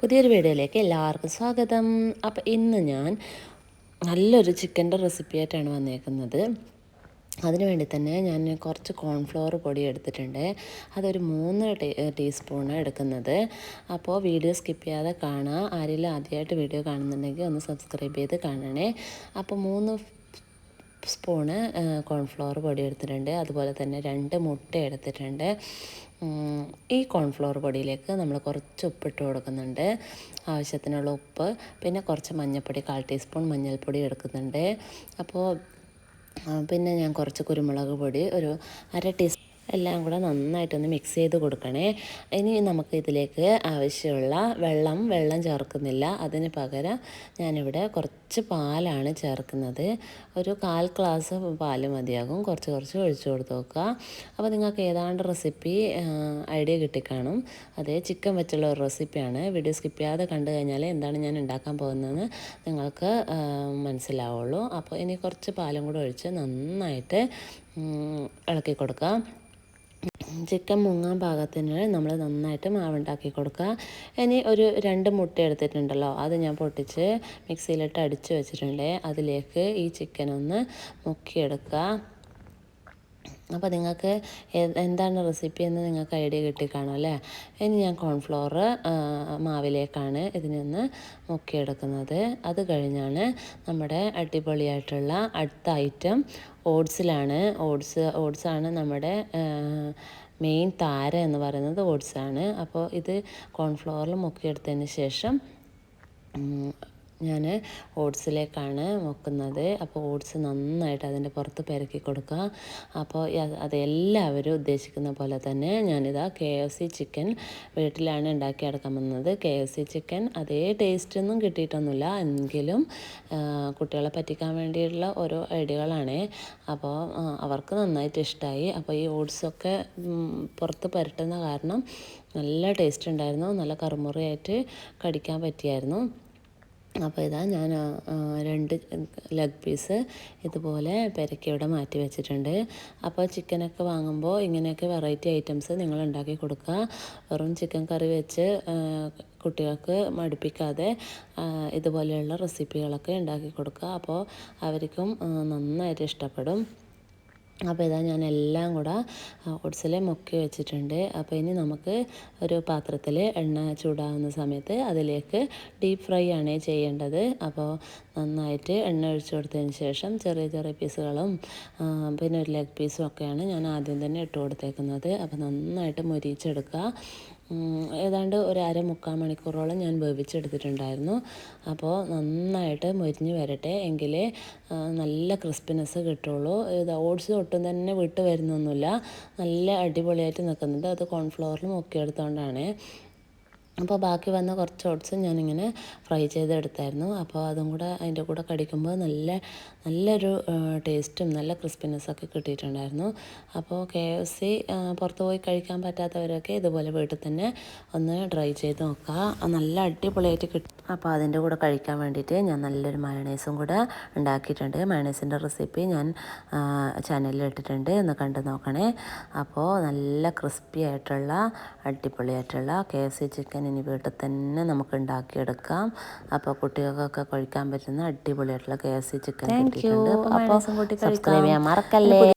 പുതിയൊരു വീഡിയോയിലേക്ക് എല്ലാവർക്കും സ്വാഗതം. അപ്പോൾ ഇന്ന് ഞാൻ നല്ലൊരു ചിക്കൻ്റെ റെസിപ്പി ആയിട്ടാണ് വന്നേക്കുന്നത്. അതിനു വേണ്ടി തന്നെ ഞാൻ കുറച്ച് കോൺഫ്ലവർ പൊടി എടുത്തിട്ടുണ്ട്. അതൊരു 3 ടീസ്പൂണ് എടുക്കുന്നത്. അപ്പോൾ വീഡിയോ സ്കിപ്പ് ചെയ്യാതെ കാണുക. ആരെങ്കിലും ആദ്യമായിട്ട് വീഡിയോ കാണുന്നുണ്ടെങ്കിൽ ഒന്ന് സബ്സ്ക്രൈബ് ചെയ്ത് കാണണേ. അപ്പോൾ 3 സ്പൂണ് കോൺഫ്ലവർ പൊടി എടുത്തിട്ടുണ്ട്. അതുപോലെ തന്നെ 2 മുട്ട എടുത്തിട്ടുണ്ട്. ഈ കോൺഫ്ലവർ പൊടിയിലേക്ക് നമ്മൾ കുറച്ച് ഉപ്പിട്ട് കൊടുക്കുന്നുണ്ട്, ആവശ്യത്തിനുള്ള ഉപ്പ്. പിന്നെ കുറച്ച് മഞ്ഞൾപ്പൊടി, 1/4 ടീസ്പൂൺ മഞ്ഞൾപ്പൊടി എടുക്കുന്നുണ്ട്. അപ്പോൾ പിന്നെ ഞാൻ കുറച്ച് കുരുമുളക് പൊടി, ഒരു 1/2 ടീസ്പൂൺ, എല്ലാം കൂടെ നന്നായിട്ടൊന്ന് മിക്സ് ചെയ്ത് കൊടുക്കണേ. ഇനി നമുക്ക് ഇതിലേക്ക് ആവശ്യമുള്ള വെള്ളം ചേർക്കുന്നില്ല. അതിന് പകരം ഞാനിവിടെ കുറച്ച് പാലാണ് ചേർക്കുന്നത്. ഒരു 1/4 ഗ്ലാസ് പാൽ മതിയാകും. കുറച്ച് ഒഴിച്ചു കൊടുത്ത് നോക്കുക. അപ്പോൾ നിങ്ങൾക്ക് ഏതാണ്ട് റെസിപ്പി ഐഡിയ കിട്ടിക്കാണും. അതേ ചിക്കൻ വെച്ചുള്ള ഒരു റെസിപ്പിയാണ്. വീഡിയോ സ്കിപ്പ് ചെയ്യാതെ കണ്ടു കഴിഞ്ഞാൽ എന്താണ് ഞാൻ ഉണ്ടാക്കാൻ പോകുന്നതെന്ന് നിങ്ങൾക്ക് മനസ്സിലാവുള്ളൂ. അപ്പോൾ ഇനി കുറച്ച് പാലും കൂടെ ഒഴിച്ച് നന്നായിട്ട് ഇളക്കി കൊടുക്കുക. ചിക്കൻ മുങ്ങാൻ പാകത്തിന് നമ്മൾ നന്നായിട്ട് മാവുണ്ടാക്കി കൊടുക്കുക. ഇനി ഒരു 2 മുട്ട എടുത്തിട്ടുണ്ടല്ലോ, അത് ഞാൻ പൊട്ടിച്ച് മിക്സിയിലിട്ട് അടിച്ച് വെച്ചിട്ടുണ്ട്. അതിലേക്ക് ഈ ചിക്കനൊന്ന് മുക്കിയെടുക്കുക. അപ്പോൾ നിങ്ങൾക്ക് എന്താണ് റെസിപ്പി എന്ന് നിങ്ങൾക്ക് ഐഡിയ കിട്ടിക്കാണും അല്ലേ. ഇനി ഞാൻ കോൺഫ്ലവർ മാവിലേക്കാണ് ഇതിനൊന്ന് മുക്കിയെടുക്കുന്നത്. അത് കഴിഞ്ഞാണ് നമ്മുടെ അടിപൊളിയായിട്ടുള്ള അടുത്ത ഐറ്റം ഓട്സിലാണ്. ഓട്സാണ് നമ്മുടെ മെയിൻ താരം എന്ന് പറയുന്നത് ഓട്സാണ്. അപ്പോൾ ഇത് കോൺഫ്ലവറിൽ മുക്കിയെടുത്തതിന് ശേഷം ഞാൻ ഓട്സിലേക്കാണ് മുക്കുന്നത്. അപ്പോൾ ഓട്സ് നന്നായിട്ട് അതിൻ്റെ പുറത്ത് പെരക്കി കൊടുക്കുക. അപ്പോൾ അതെല്ലാവരും ഉദ്ദേശിക്കുന്ന പോലെ തന്നെ ഞാനിതാ KFC ചിക്കൻ വീട്ടിലാണ് ഉണ്ടാക്കിയെടുക്കാൻ വന്നത്. KFC ചിക്കൻ അതേ ടേസ്റ്റൊന്നും കിട്ടിയിട്ടൊന്നുമില്ല, എങ്കിലും കുട്ടികളെ പറ്റിക്കാൻ വേണ്ടിയിട്ടുള്ള ഓരോ ഐഡിയകളാണ്. അപ്പോൾ അവർക്ക് നന്നായിട്ട് ഇഷ്ടമായി. അപ്പോൾ ഈ ഓട്സൊക്കെ പുറത്ത് പുരട്ടുന്ന കാരണം നല്ല ടേസ്റ്റ് ഉണ്ടായിരുന്നു, നല്ല കറുമുറയായിട്ട് കടിക്കാൻ പറ്റിയായിരുന്നു. അപ്പോൾ ഇതാ ഞാൻ 2 ലെഗ് പീസ് ഇതുപോലെ പെരക്കി ഇവിടെ മാറ്റി വെച്ചിട്ടുണ്ട്. അപ്പോൾ ചിക്കനൊക്കെ വാങ്ങുമ്പോൾ ഇങ്ങനെയൊക്കെ വെറൈറ്റി ഐറ്റംസ് നിങ്ങൾ ഉണ്ടാക്കി കൊടുക്കുക. വെറും ചിക്കൻ കറി വെച്ച് കുട്ടികൾക്ക് മടുപ്പിക്കാതെ ഇതുപോലെയുള്ള റെസിപ്പികളൊക്കെ ഉണ്ടാക്കി കൊടുക്കുക. അപ്പോൾ അവർക്കും നന്നായിട്ട് ഇഷ്ടപ്പെടും. അപ്പോൾ ഇതാ ഞാൻ എല്ലാം കൂടെ ഓട്സിൽ മുക്കി വെച്ചിട്ടുണ്ട്. അപ്പോൾ ഇനി നമുക്ക് ഒരു പാത്രത്തിൽ എണ്ണ ചൂടാകുന്ന സമയത്ത് അതിലേക്ക് ഡീപ്പ് ഫ്രൈ ആണ് ചെയ്യേണ്ടത്. അപ്പോൾ നന്നായിട്ട് എണ്ണ ഒഴിച്ചു കൊടുത്തതിന് ശേഷം ചെറിയ പീസുകളും പിന്നെ ഒരു ലെഗ് പീസും ഒക്കെയാണ് ഞാൻ ആദ്യം തന്നെ ഇട്ട് കൊടുത്തേക്കുന്നത്. അപ്പോൾ നന്നായിട്ട് മൊരിച്ചെടുക്കുക. ഏതാണ്ട് ഒരു 1/2-3/4 മണിക്കൂറോളം ഞാൻ വേവിച്ചെടുത്തിട്ടുണ്ടായിരുന്നു. അപ്പോൾ നന്നായിട്ട് മൊരിഞ്ഞ് വരട്ടെ, എങ്കിലേ നല്ല ക്രിസ്പിനെസ് കിട്ടുള്ളൂ. ഇത് ഓട്സ് ഒട്ടും തന്നെ വിട്ട് വരുന്നൊന്നുമില്ല, നല്ല അടിപൊളിയായിട്ട് നിൽക്കുന്നുണ്ട്. അത് കോൺഫ്ലവറിൽ മുക്കിയെടുത്തുകൊണ്ടാണ്. അപ്പോൾ ബാക്കി വന്ന കുറച്ച് ഓട്സ് ഞാനിങ്ങനെ ഫ്രൈ ചെയ്തെടുത്തായിരുന്നു. അപ്പോൾ അതും കൂടെ അതിൻ്റെ കൂടെ കടിക്കുമ്പോൾ നല്ലൊരു ടേസ്റ്റും നല്ല ക്രിസ്പിനെസ്സൊക്കെ കിട്ടിയിട്ടുണ്ടായിരുന്നു. അപ്പോൾ KFC പുറത്ത് പോയി കഴിക്കാൻ പറ്റാത്തവരൊക്കെ ഇതുപോലെ വീട്ടിൽ തന്നെ ഒന്ന് ട്രൈ ചെയ്ത് നോക്കുക. നല്ല അടിപൊളിയായിട്ട് കിട്ടും. അപ്പോൾ അതിൻ്റെ കൂടെ കഴിക്കാൻ വേണ്ടിയിട്ട് ഞാൻ നല്ലൊരു മയണൈസും കൂടെ ഉണ്ടാക്കിയിട്ടുണ്ട്. മയണൈസിൻ്റെ റെസിപ്പി ഞാൻ ചാനലിൽ ഇട്ടിട്ടുണ്ട്, ഒന്ന് കണ്ടു നോക്കണേ. അപ്പോൾ നല്ല ക്രിസ്പി ആയിട്ടുള്ള അടിപൊളിയായിട്ടുള്ള KFC ചിക്കൻ ഇനി വീട്ടിൽ തന്നെ നമുക്ക് ഉണ്ടാക്കിയെടുക്കാം. അപ്പോൾ കുട്ടികൾക്കൊക്കെ കഴിക്കാൻ പറ്റുന്ന അടിപൊളിയായിട്ടുള്ള KFC ചിക്കൻ കിട്ടിയിട്ടുണ്ട്. അപ്പോൾ സബ്സ്ക്രൈബ് ചെയ്യാൻ മറക്കല്ലേ.